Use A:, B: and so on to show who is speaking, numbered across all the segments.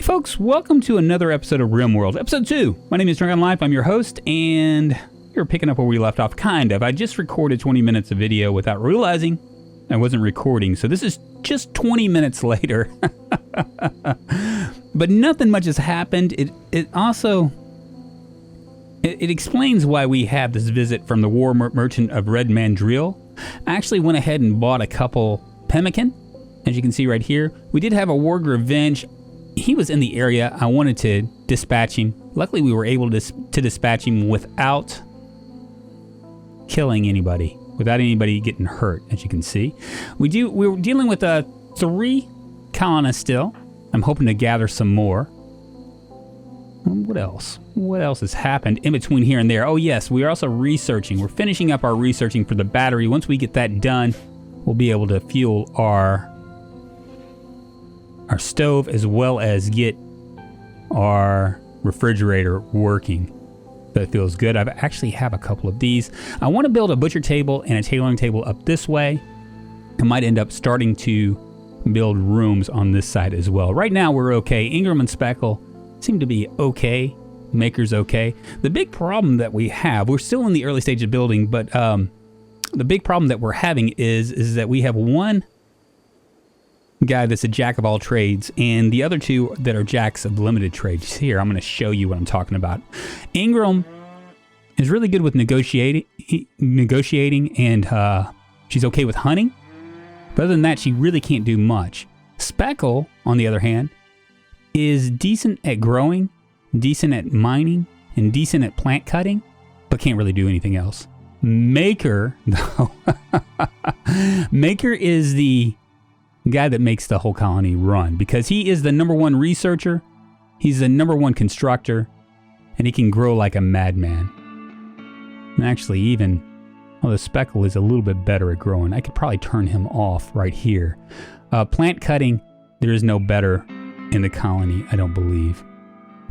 A: Folks, welcome to another episode of Rimworld, episode 2. My name is Drunkonlife, I'm your host, and you're picking up where we left off, kind of. I just recorded 20 minutes of video without realizing I wasn't recording, so this is just 20 minutes later. But nothing much has happened. It explains why we have this visit from the war merchant of Red Mandrill. I actually went ahead and bought a couple pemmican, as you can see right here. We did have a warg revenge. He was in the area. I wanted to dispatch him. Luckily, we were able to dispatch him without killing anybody, without anybody getting hurt, as you can see. We were dealing with 3 colonists still. I'm hoping to gather some more. What else? What else has happened in between here and there? Oh yes, we are also researching. We're finishing up our researching for the battery. Once we get that done, we'll be able to fuel our stove as well as get our refrigerator working. That feels good. I actually have a couple of these. I want to build a butcher table and a tailoring table up this way. I might end up starting to build rooms on this side as well. Right now we're okay. Ingram and Speckle seem to be okay. Maker's okay. The big problem that we have, we're still in the early stage of building, but the big problem that we're having is that we have one guy that's a jack of all trades and the other 2 that are jacks of limited trades. Here, I'm going to show you what I'm talking about. Ingram is really good with negotiating and she's okay with hunting. But other than that, she really can't do much. Speckle, on the other hand, is decent at growing, decent at mining, and decent at plant cutting, but can't really do anything else. Maker, though, Maker is the guy that makes the whole colony run because he is the #1 researcher, he's the #1 constructor, and he can grow like a madman. And actually, even the Speckle is a little bit better at growing. I could probably turn him off right here. Plant cutting, there is no better in the colony, I don't believe.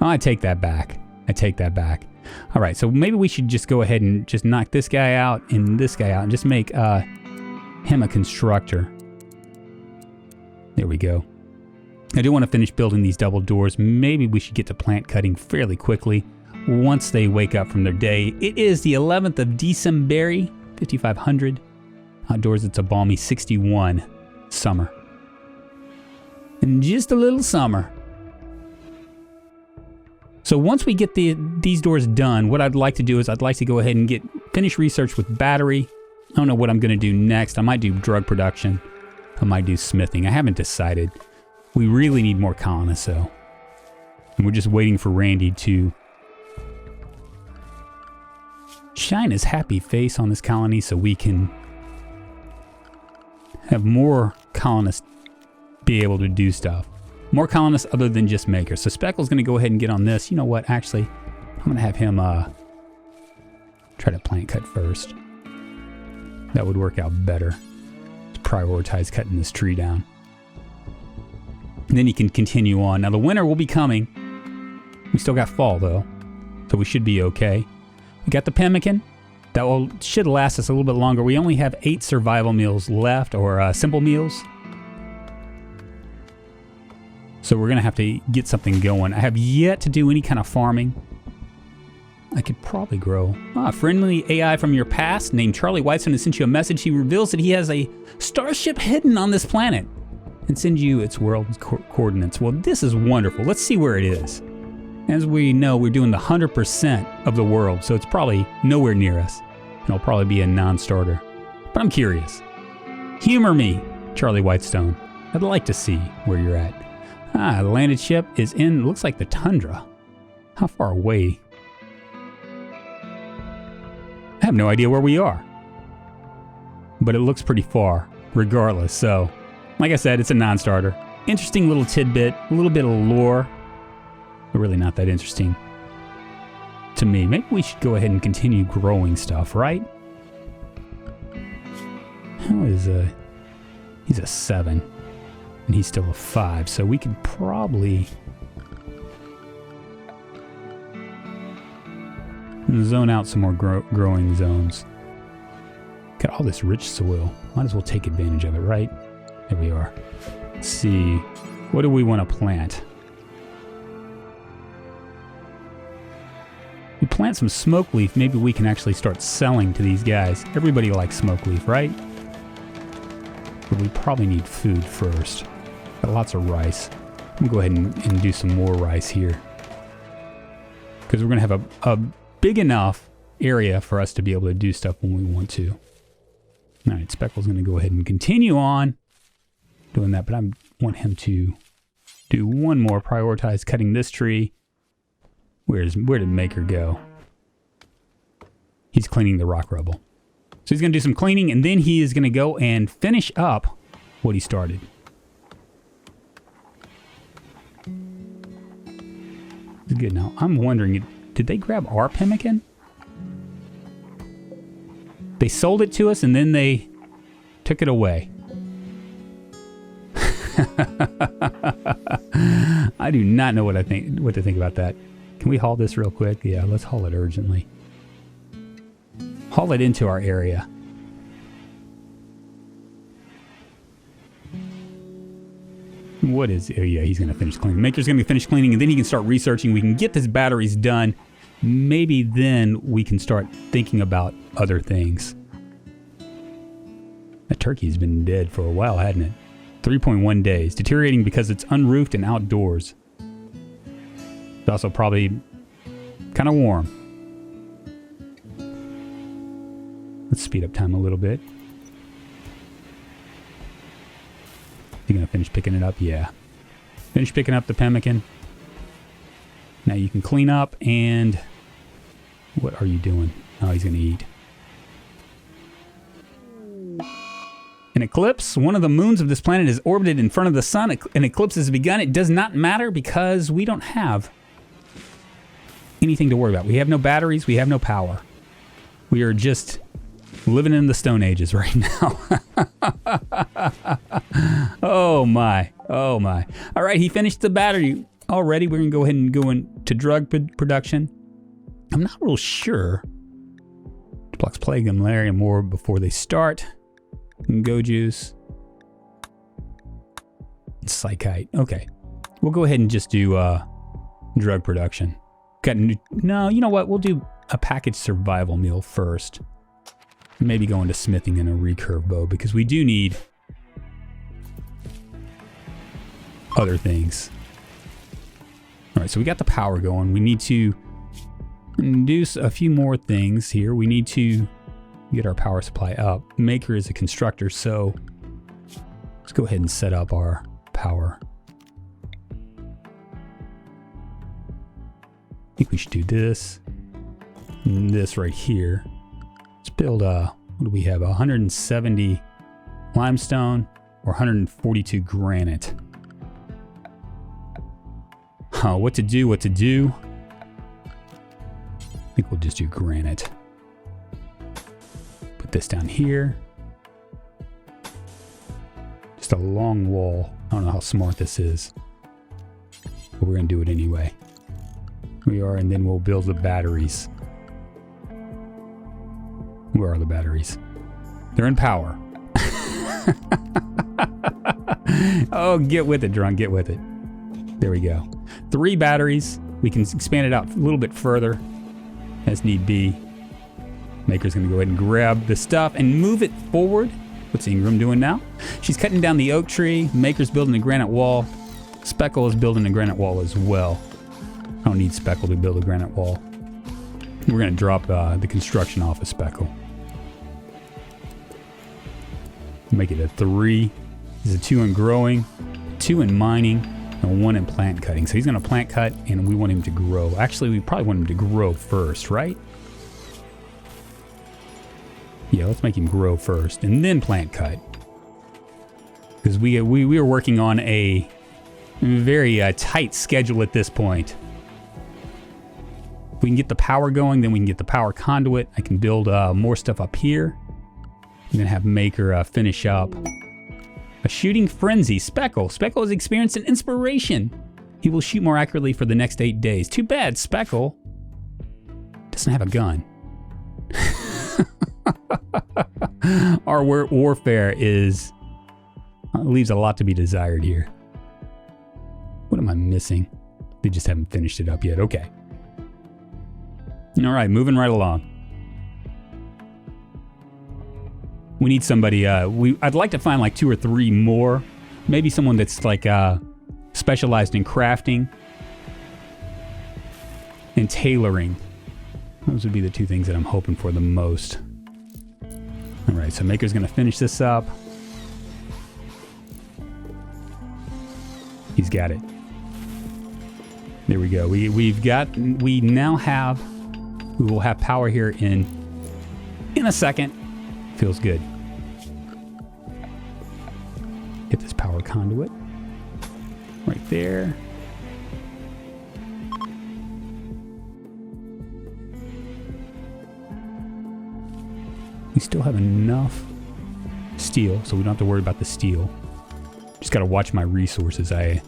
A: Oh, I take that back. All right, so maybe we should just go ahead and just knock this guy out and this guy out and just make him a constructor. There we go. I do want to finish building these double doors. Maybe we should get to plant cutting fairly quickly once they wake up from their day. It is the 11th of December, 5500. Outdoors, it's a balmy 61. Summer. And just a little summer. So once we get these doors done, what I'd like to do is I'd like to go ahead and finish research with battery. I don't know what I'm going to do next. I might do drug production. I might do smithing. I haven't decided. We really need more colonists, though. And we're just waiting for Randy to shine his happy face on this colony so we can have more colonists be able to do stuff. More colonists other than just Maker. So Speckle's going to go ahead and get on this. You know what? Actually, I'm going to have him try to plant cut first. That would work out better. Prioritize cutting this tree down. And then he can continue on. Now the winter will be coming. We still got fall though, so we should be okay. We got the pemmican. That should last us a little bit longer. We only have 8 survival meals left, or simple meals. So we're gonna have to get something going. I have yet to do any kind of farming. I could probably grow. A friendly AI from your past named Charlie Whitestone has sent you a message. He reveals that he has a starship hidden on this planet and sends you its world coordinates. Well, this is wonderful. Let's see where it is. As we know, we're doing the 100% of the world, so it's probably nowhere near us. It'll probably be a non-starter. But I'm curious. Humor me, Charlie Whitestone. I'd like to see where you're at. The landed ship is in, looks like the tundra. How far away? I have no idea where we are. But it looks pretty far, regardless. So, like I said, it's a non-starter. Interesting little tidbit, a little bit of lore. But really not that interesting to me. Maybe we should go ahead and continue growing stuff, right? How is he's a 7. And he's still a 5. So we could probably zone out some more growing zones. Got all this rich soil. Might as well take advantage of it, right? There we are. Let's see. What do we want to plant? plant some smoke leaf, maybe we can actually start selling to these guys. Everybody likes smoke leaf, right? But we probably need food first. Got lots of rice. I'm gonna go ahead and do some more rice here. Because we're gonna have a big enough area for us to be able to do stuff when we want to. All right, Speckle's gonna go ahead and continue on doing that, but I want him to do one more, prioritize cutting this tree. Where did Maker go? He's cleaning the rock rubble. So he's going to do some cleaning, and then he is going to go and finish up what he started. It's good. Now, I'm wondering, did they grab our pemmican? They sold it to us, and then they took it away. I do not know what to think about that. Can we haul this real quick? Yeah, let's haul it urgently. Haul it into our area. What is... Oh yeah, he's going to finish cleaning. Maker's going to finish cleaning, and then he can start researching. We can get his batteries done. Maybe then we can start thinking about other things. That turkey's been dead for a while, hadn't it? 3.1 days. Deteriorating because it's unroofed and outdoors. It's also probably kind of warm. Let's speed up time a little bit. You gonna finish picking it up? Yeah. Finish picking up the pemmican. Now you can clean up and... What are you doing? Oh, he's gonna eat. An eclipse, one of the moons of this planet, is orbited in front of the sun. An eclipse has begun. It does not matter because we don't have anything to worry about. We have no batteries. We have no power. We are just living in the Stone Ages right now. Oh my. Oh my. All right, he finished the battery already. We're going to go ahead and go into drug production. I'm not real sure. Blocks plague and malaria more before they start. Go juice. Psychite. Okay. We'll go ahead and just do drug production. No, you know what? We'll do a packaged survival meal first. Maybe go into smithing and a recurve bow because we do need other things. All right, so we got the power going. We need to do a few more things here. We need to get our power supply up. Maker is a constructor, so let's go ahead and set up our power. I think we should do this and this right here. Let's build what do we have? 170 limestone or 142 granite. What to do? I think we'll just do granite. Put this down here. Just a long wall. I don't know how smart this is, but we're gonna do it anyway. We are, and then we'll build the batteries. Where are the batteries? They're in power. Oh, get with it, Drunk, get with it. There we go. 3 batteries. We can expand it out a little bit further as need be. Maker's gonna go ahead and grab the stuff and move it forward. What's Ingram doing now? She's cutting down the oak tree. Maker's building a granite wall. Speckle is building a granite wall as well. I don't need Speckle to build a granite wall. We're gonna drop the construction off of Speckle. Make it a 3. There's a 2 in growing, 2 in mining, and 1 in plant cutting. So he's gonna plant cut, and we want him to grow. Actually, we probably want him to grow first, right? Yeah, let's make him grow first, and then plant cut. Because we are working on a very tight schedule at this point. If we can get the power going, then we can get the power conduit. I can build more stuff up here. And then have Maker finish up. A shooting frenzy. Speckle. Speckle has experienced an inspiration. He will shoot more accurately for the next 8 days. Too bad Speckle doesn't have a gun. Our warfare is leaves a lot to be desired here. What am I missing? They just haven't finished it up yet. Okay. All right, moving right along. We need somebody. I'd like to find like 2 or 3 more. Maybe someone that's like specialized in crafting and tailoring. Those would be the 2 things that I'm hoping for the most. All right, so Maker's going to finish this up. He's got it. There we go. We will have power here in a second. Feels good. Get this power conduit right there. We still have enough steel, so we don't have to worry about the steel. Just got to watch my resources. I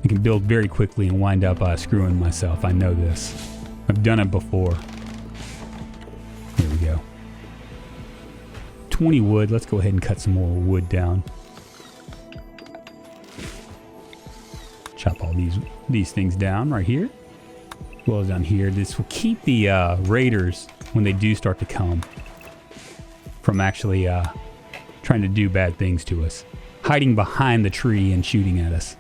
A: can build very quickly and wind up screwing myself. I know this. I've done it before. Here we go. 20 wood. Let's go ahead and cut some more wood down. Chop all these things down right here. As well as down here. This will keep the raiders, when they do start to come, from actually trying to do bad things to us. Hiding behind the tree and shooting at us.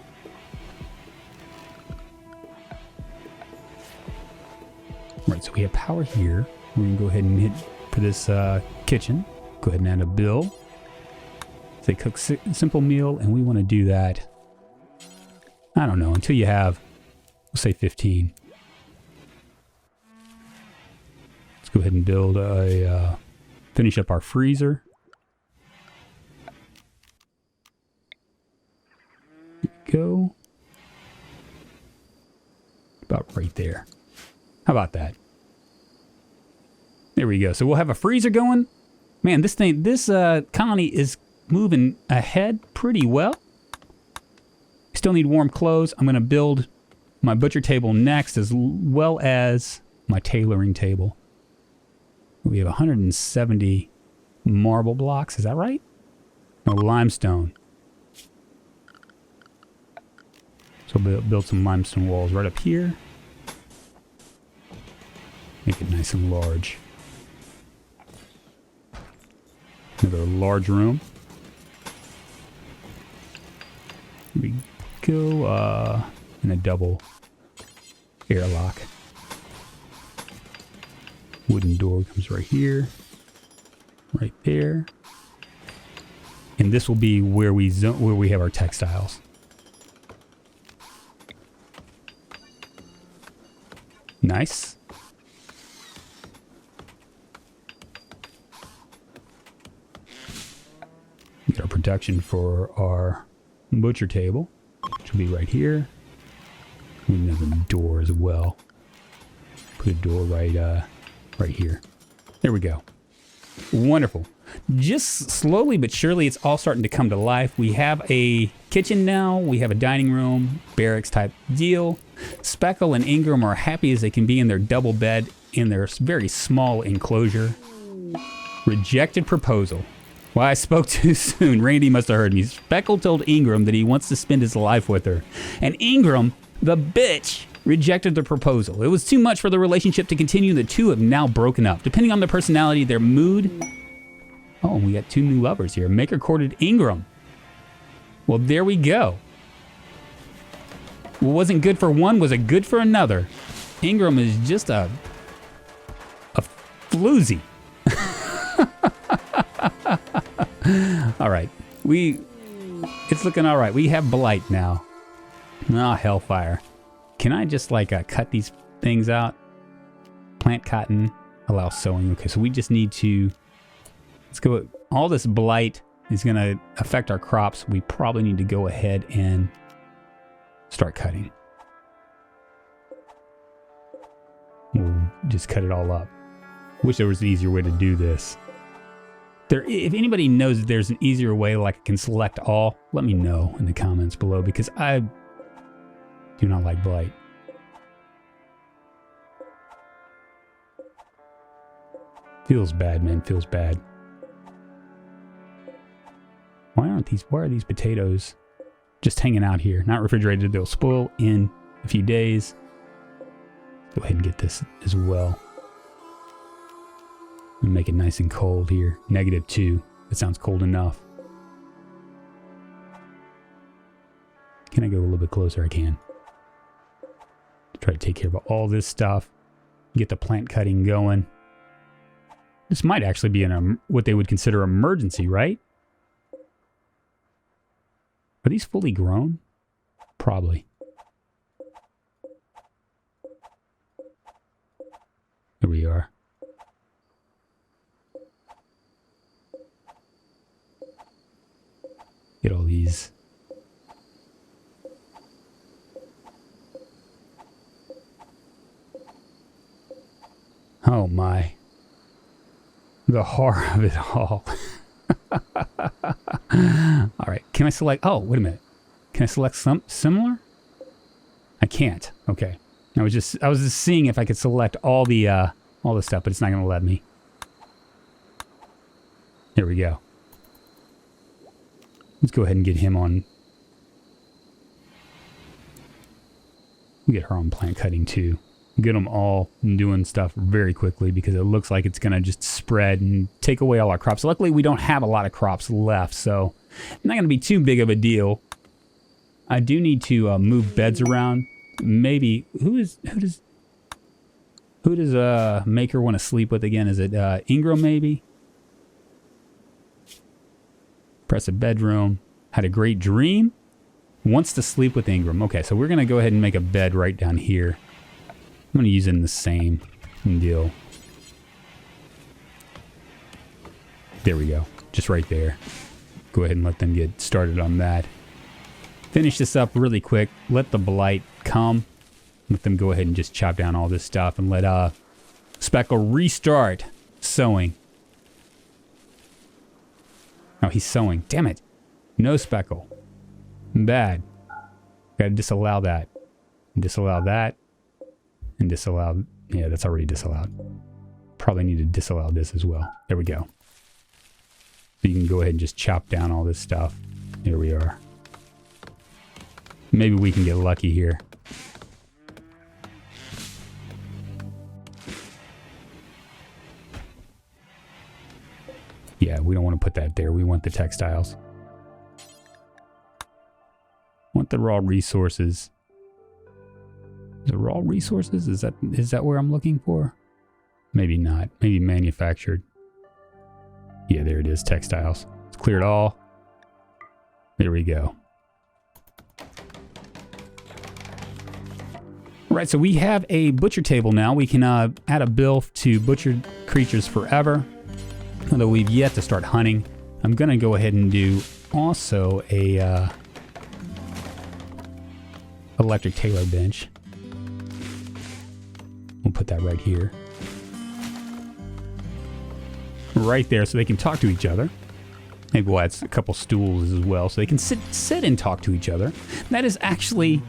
A: Right, so we have power here. We're going to go ahead and hit for this kitchen. Go ahead and add a bill. Say cook simple meal, and we want to do that, I don't know, until you have, we'll say 15. Let's go ahead and build finish up our freezer. Go. About right there. How about that? There we go. So we'll have a freezer going. Man, this colony is moving ahead pretty well. Still need warm clothes. I'm going to build my butcher table next, as well as my tailoring table. We have 170 marble blocks. Is that right? No, limestone. So build some limestone walls right up here. Make it nice and large. Another large room. Here we go. And a double airlock. Wooden door comes right here. Right there. And this will be where we have our textiles. Nice. Get our production for our butcher table, which will be right here. We need another door as well. Put a door right here. There we go. Wonderful. Just slowly but surely, it's all starting to come to life. We have a kitchen now. We have a dining room, barracks type deal. Speckle and Ingram are happy as they can be in their double bed in their very small enclosure. Rejected proposal. Well, I spoke too soon. Randy must have heard me. Speckle told Ingram that he wants to spend his life with her. And Ingram, the bitch, rejected the proposal. It was too much for the relationship to continue. The two have now broken up. Depending on their personality, their mood. Oh, we got 2 new lovers here. Maker courted Ingram. Well, there we go. What wasn't good for one, was it good for another? Ingram is just a floozy. All right. It's looking all right. We have Blight now. Oh, hellfire. Can I just cut these things out? Plant cotton, allow sowing. Okay, so we just need to, let's go. All this Blight is going to affect our crops. We probably need to go ahead and start cutting. We'll just cut it all up. Wish there was an easier way to do this. If anybody knows that there's an easier way, like I can select all, let me know in the comments below, because I do not like Blight. Feels bad, man. Feels bad. Why are these potatoes just hanging out here? Not refrigerated. They'll spoil in a few days. Go ahead and get this as well. And make it nice and cold here. -2. That sounds cold enough. Can I go a little bit closer? I can. Try to take care of all this stuff. Get the plant cutting going. This might actually be what they would consider emergency, right? Are these fully grown? Probably. Here we are. Get all these. Oh my. The horror of it all. All right. Can I select? Oh, wait a minute. Can I select some similar? I can't. Okay. I was just seeing if I could select all the stuff, but it's not going to let me. There we go. Let's go ahead and get him on. We'll get her on plant cutting too. Get them all doing stuff very quickly because it looks like it's going to just spread and take away all our crops. Luckily, we don't have a lot of crops left, so it's not going to be too big of a deal. I do need to move beds around. Maybe who does Maker want to sleep with again? Is it Ingram maybe? Press a bedroom. Had a great dream. Wants to sleep with Ingram. Okay, so we're going to go ahead and make a bed right down here. I'm going to use it in the same deal. There we go. Just right there. Go ahead and let them get started on that. Finish this up really quick. Let the Blight come. Let them go ahead and just chop down all this stuff and let Speckle restart sowing. Oh, he's sowing. Damn it. No Speckle. Bad. Gotta disallow that. Disallow that. And disallow. Yeah, that's already disallowed. Probably need to disallow this as well. There we go. So you can go ahead and just chop down all this stuff. There we are. Maybe we can get lucky here. Yeah, we don't want to put that there. We want the textiles. Want the raw resources. The raw resources? Is that where I'm looking for? Maybe not. Maybe manufactured. Yeah, there it is. Textiles. Let's clear it all. There we go. Right, so we have a butcher table now. We can add a bill to butcher creatures forever. Although we've yet to start hunting. I'm going to go ahead and do also a electric tailor bench. We'll put that right here. Right there so they can talk to each other. Maybe we'll add a couple stools as well so they can sit and talk to each other. That is actually...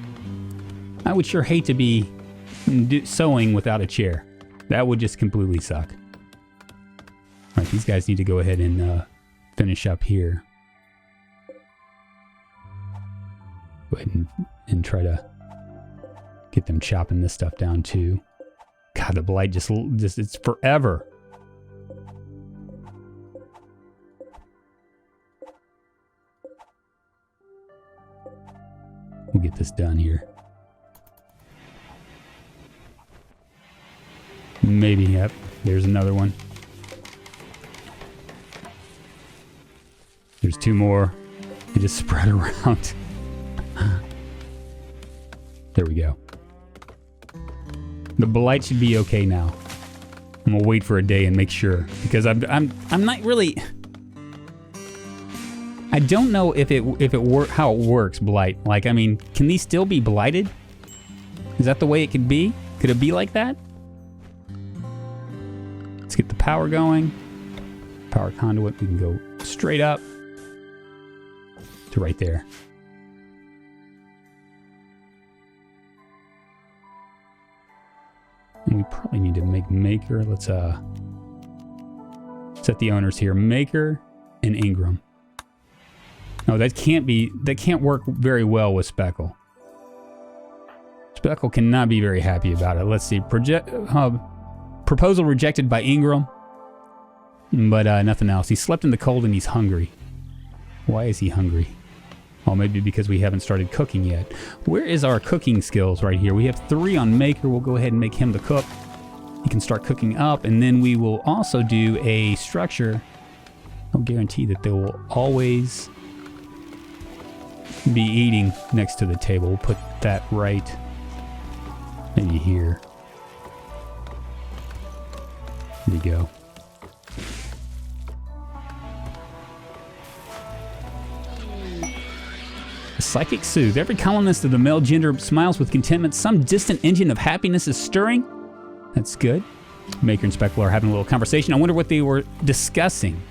A: I would sure hate to be sewing without a chair. That would just completely suck. All right, these guys need to go ahead and finish up here. Go ahead and try to get them chopping this stuff down too. God, the Blight just it's forever. We'll get this done here. Maybe, yep. There's another one. There's two more. They just spread around. There we go. The Blight should be okay now. I'm gonna wait for a day and make sure because I'm not really. I don't know if it how it works, Blight. Like, I mean, can these still be blighted? Is that the way it could be? Could it be like that? Let's get the power going. Power conduit. We can go straight up to right there. And we probably need to make Maker. Let's set the owners here. Maker and Ingram. No, that can't work very well with Speckle. Speckle cannot be very happy about it. Let's see. Proposal rejected by Ingram. But nothing else. He slept in the cold and he's hungry. Why is he hungry? Well, maybe because we haven't started cooking yet. Where is our cooking skills right here? We have 3 on Maker. We'll go ahead and make him the cook. He can start cooking up, and then we will also do a structure. I'll guarantee that they will always be eating next to the table. We'll put that right maybe here. There you go. Psychic Soothe. Every colonist of the male gender smiles with contentment. Some distant engine of happiness is stirring. That's good. Maker and Speckle are having a little conversation. I wonder what they were discussing.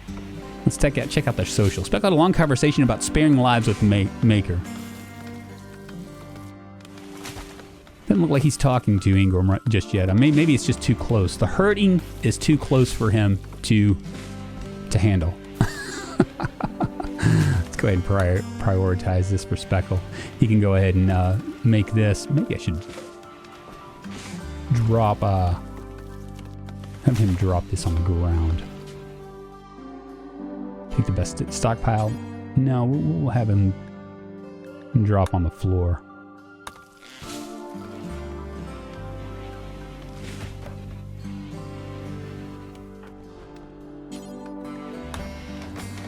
A: Let's check out their social. Speckle had a long conversation about sparing lives with Maker. Doesn't look like he's talking to Ingram just yet. I mean, maybe it's just too close. The hurting is too close for him to handle. Let's go ahead and prioritize this for Speckle. He can go ahead and make this. Maybe I should drop, have him drop this on the ground. Take the best stockpile. No, we'll have him drop on the floor.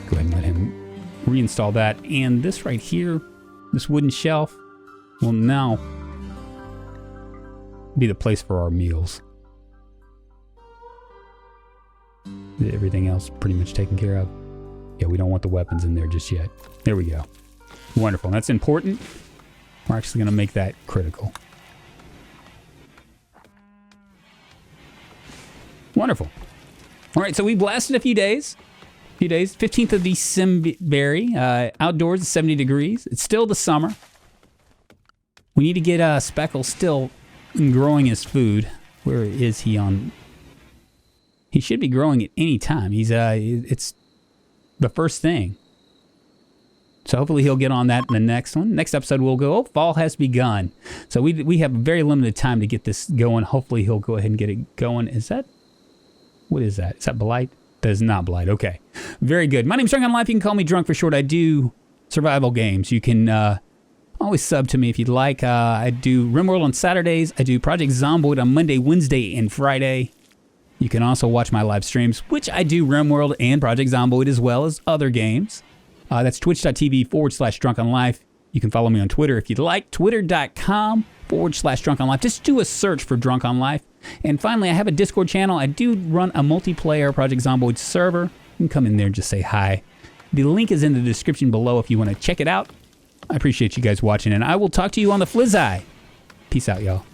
A: Go ahead and let him reinstall that. And this right here, this wooden shelf, will now be the place for our meals. Everything else pretty much taken care of. Yeah, we don't want the weapons in there just yet. There we go. Wonderful. That's important. We're actually going to make that critical. Wonderful. All right, so we blasted a few days. 15th of December. Outdoors, 70 degrees. It's still the summer. We need to get Speckle still growing his food. Where is he on? He should be growing at any time. It's the first thing. So hopefully he'll get on that in the next one. Next episode we'll go, fall has begun. So we have very limited time to get this going. Hopefully he'll go ahead and get it going. What is that? Is that Blight? That is not Blight. Okay. Very good. My name's Drunkonlife. You can call me Drunk for short. I do survival games. You can always sub to me if you'd like. I do Rimworld on Saturdays. I do Project Zomboid on Monday, Wednesday, and Friday. You can also watch my live streams, which I do Rimworld and Project Zomboid as well as other games. That's twitch.tv/drunkonlife. You can follow me on Twitter if you'd like. Twitter.com/drunkonlife. Just do a search for Drunkonlife. And finally, I have a Discord channel. I do run a multiplayer Project Zomboid server. You can come in there and just say hi. The link is in the description below if you want to check it out. I appreciate you guys watching, and I will talk to you on the Flizzeye. Peace out, y'all.